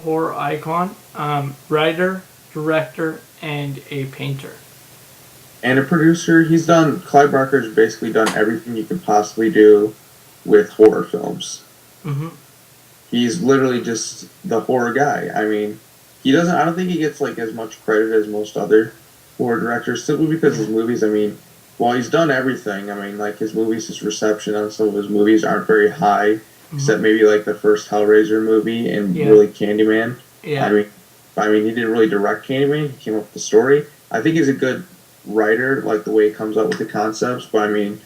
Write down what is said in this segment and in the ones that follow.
Horror icon, writer, director, and a painter. And a producer. He's done. Clive Barker's basically done everything you could possibly do with horror films. Mm-hmm. He's literally just the horror guy. I mean, he doesn't. I don't think he gets like as much credit as most other horror directors, simply because his movies. I mean, while he's done everything, I mean, like his movies, his reception on some of his movies aren't very high, except maybe like the first Hellraiser movie and really Candyman. Yeah. I mean, he didn't really direct Candyman. He came up with the story. I think he's a good writer, like the way he comes up with the concepts. But I mean,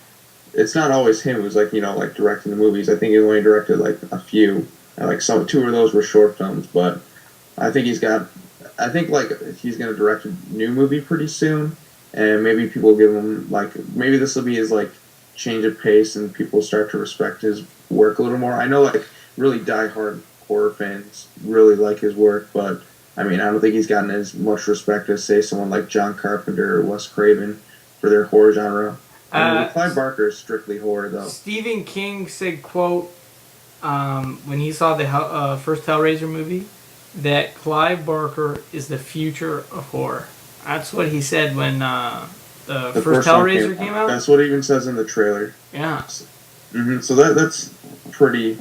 it's not always him who's like like directing the movies. I think he only directed like a few, and like two of those were short films. But I think I think like he's gonna direct a new movie pretty soon, and maybe people will give him like maybe this will be his like change of pace, and people start to respect his work a little more. I know like really diehard horror fans really like his work, but I mean, I don't think he's gotten as much respect as, say, someone like John Carpenter or Wes Craven for their horror genre. I mean, Clive Barker is strictly horror, though. Stephen King said, quote, when he saw the first Hellraiser movie, that Clive Barker is the future of horror. That's what he said when the first Hellraiser came out. That's what it even says in the trailer. Yeah. Mm-hmm. So that's pretty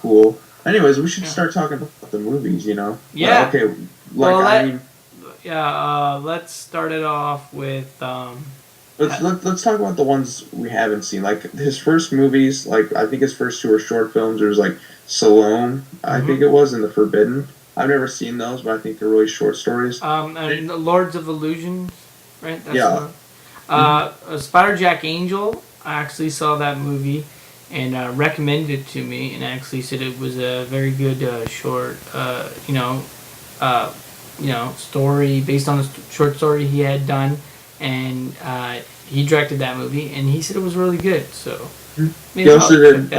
cool. Anyways, we should start talking about the movies, Yeah. Okay. Let's start it off with. Let's talk about the ones we haven't seen. Like his first movies, like I think his first two were short films. There was like Salome, I think it was, and The Forbidden. I've never seen those, but I think they're really short stories. And the Lords of Illusion, right? That's Spider-Jack Angel. I actually saw that movie and recommended it to me, and actually said it was a very good short, story based on a short story he had done, and he directed that movie, and he said it was really good. So maybe he also did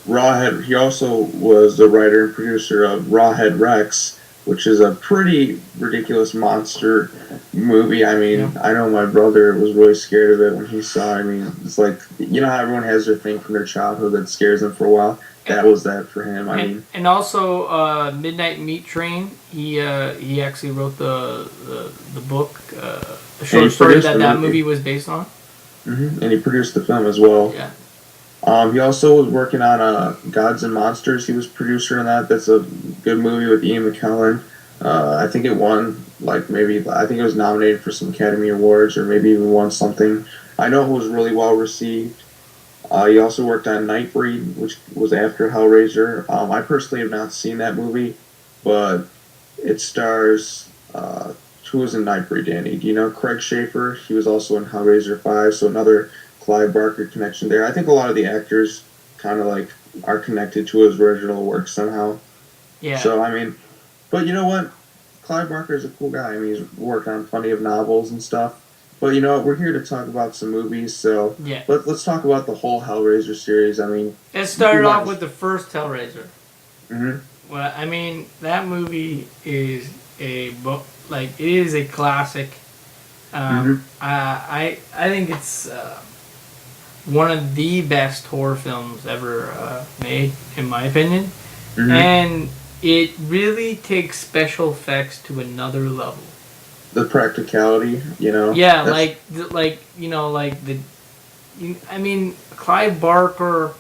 Rawhead. He also was the writer and producer of Rawhead Rex, which is a pretty ridiculous monster movie. I mean, I know my brother was really scared of it when he saw it. I mean, it's like, how everyone has their thing from their childhood that scares them for a while? That was that for him. And also Midnight Meat Train. He actually wrote the book, the short story that movie was based on. Mm-hmm. And he produced the film as well. Yeah. He also was working on Gods and Monsters. He was producer on that. That's a good movie with Ian McKellen. I think it won, I think it was nominated for some Academy Awards, or maybe even won something. I know it was really well received. He also worked on Nightbreed, which was after Hellraiser. I personally have not seen that movie, but it stars, who was in Nightbreed, Danny? Do you know Craig Schaefer? He was also in Hellraiser 5, so another Clive Barker connection there. I think a lot of the actors kind of are connected to his original work somehow. Yeah. So, I mean, but you know what? Clive Barker is a cool guy. I mean, he's worked on plenty of novels and stuff. But you know what? We're here to talk about some movies, so let's talk about the whole Hellraiser series. I mean, it started off with the first Hellraiser. Mm-hmm. Well, I mean, that movie is a book, it is a classic. I think it's one of the best horror films ever made, in my opinion. Mm-hmm. And it really takes special effects to another level. The practicality, Yeah, Clive Barker,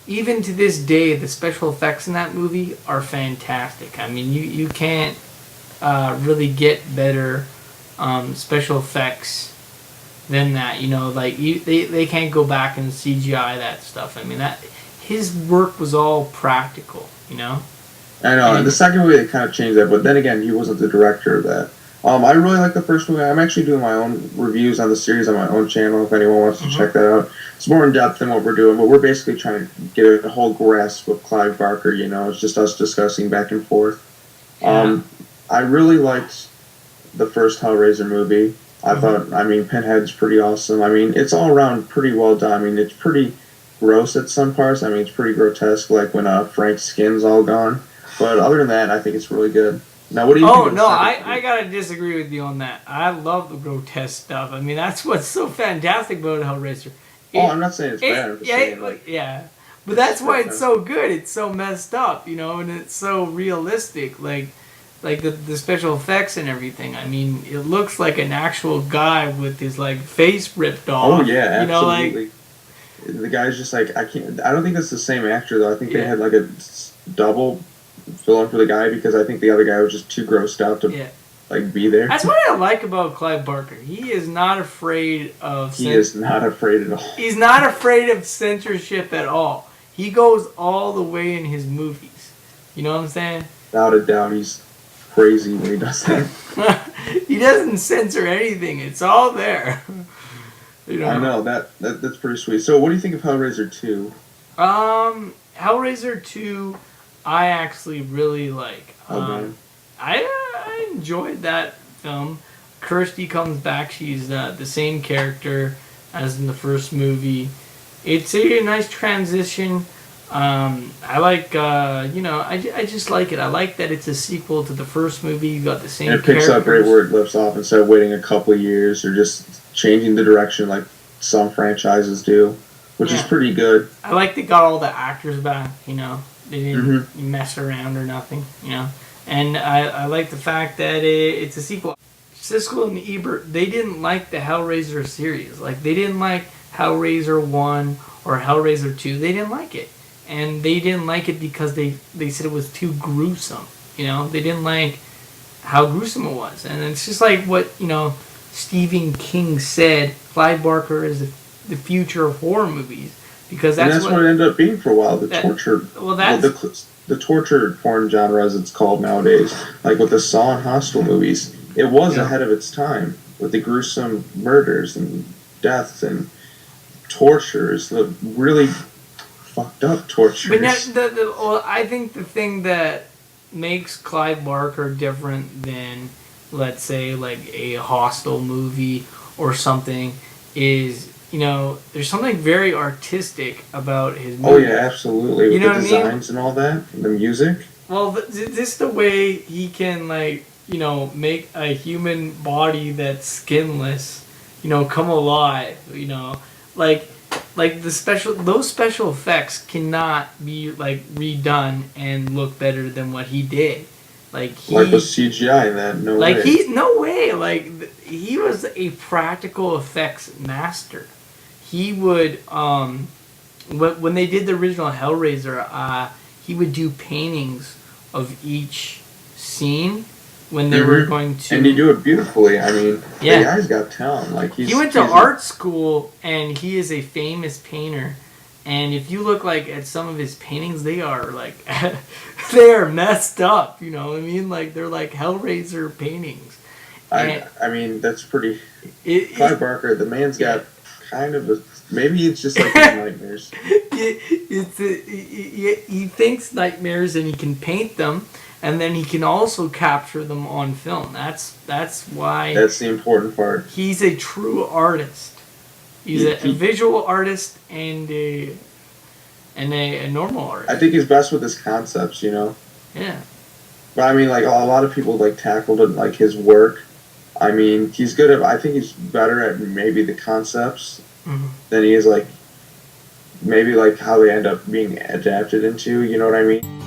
even to this day, the special effects in that movie are fantastic. I mean, you can't really get better special effects than that. They can't go back and CGI that stuff. I mean, that his work was all practical, I know. And the second movie, they kind of changed that, but then again, he wasn't the director of that. I really like the first movie. I'm actually doing my own reviews on the series on my own channel if anyone wants to check that out. It's more in depth than what we're doing, but we're basically trying to get a whole grasp of Clive Barker, It's just us discussing back and forth. Yeah. I really liked the first Hellraiser movie. I thought, Pinhead's pretty awesome. I mean, it's all around pretty well done. I mean, it's pretty gross at some parts. I mean, it's pretty grotesque, like when Frank's skin's all gone. But other than that, I think it's really good. Now, what do you think Oh of the no, second I movie? gotta disagree with you on that. I love the grotesque stuff. I mean, that's what's so fantastic about Hellraiser. Oh, It, I'm not saying it's bad. I'm just saying like yeah. But it's that's why it's grotesque. so good. It's so messed up, and it's so realistic. Like the special effects and everything. I mean, it looks like an actual guy with his like face ripped Oh off. yeah, Like absolutely. The guy's just like I can't. I don't think that's the same actor though. I think they yeah, had like a double fill in for the guy because I think the other guy was just too grossed out to yeah. like be there. That's what I like about Clive Barker. He is not afraid of He is not afraid at all. He's not afraid of censorship at all. He goes all the way in his movies. You know what I'm saying? Without a doubt, he's crazy when he does that. He doesn't censor anything. It's all there. I know that's pretty sweet. So, what do you think of Hellraiser 2? Hellraiser 2, I actually really like. Okay. I enjoyed that film. Kirsty comes back. She's the same character as in the first movie. It's a nice transition. I like, I just like it. I like that it's a sequel to the first movie. You got the same And it picks up right characters. where it left off instead of waiting a couple of years or just changing the direction like some franchises do, which is Yeah. pretty good. I like they got all the actors back. They didn't Hmm. mess around or nothing. And I like the fact that it's a sequel. Siskel and Ebert, they didn't like the Hellraiser series. Like, they didn't like Hellraiser 1 or Hellraiser 2. They didn't like it. And they didn't like it because they said it was too gruesome. They didn't like how gruesome it was. And it's just like what, Stephen King said, Clive Barker is the future of horror movies. Because And that's that's what it ended up being for a while. The that, torture, well, that's, the torture porn genre, as it's called nowadays, like with the Saw and Hostel movies, it was yeah. ahead of its time with the gruesome murders and deaths and tortures, the really fucked up tortures. But I think the thing that makes Clive Barker different than, let's say, like a Hostel movie or something is, there's something very artistic about his movie. Oh yeah, absolutely. You With know the what I mean? designs and all that, and the music. Well, just the way he can, like, make a human body that's skinless, come alive, like those special effects cannot be like redone and look better than what he did. Like with CGI in that, no way. No way. Like he was a practical effects master. He would when they did the original Hellraiser, he would do paintings of each scene when they were going to. And he do it beautifully. I mean, yeah. the guy's got talent. Like he went to art school, and he is a famous painter. And if you look like at some of his paintings, they are like they are messed up. You know what I mean? Like they're like Hellraiser paintings. I mean, that's pretty. Clive Barker, the man's got kind of a. Maybe it's just like his nightmares. He thinks nightmares, and he can paint them, and then he can also capture them on film. That's why. That's the important part. He's a true artist. He's a visual artist and a normal artist. I think he's best with his concepts, Yeah. But I mean, like a lot of people like tackled it, like his work. I mean, he's good at. I think he's better at maybe the concepts than he is like maybe like how they end up being adapted into. You know what I mean?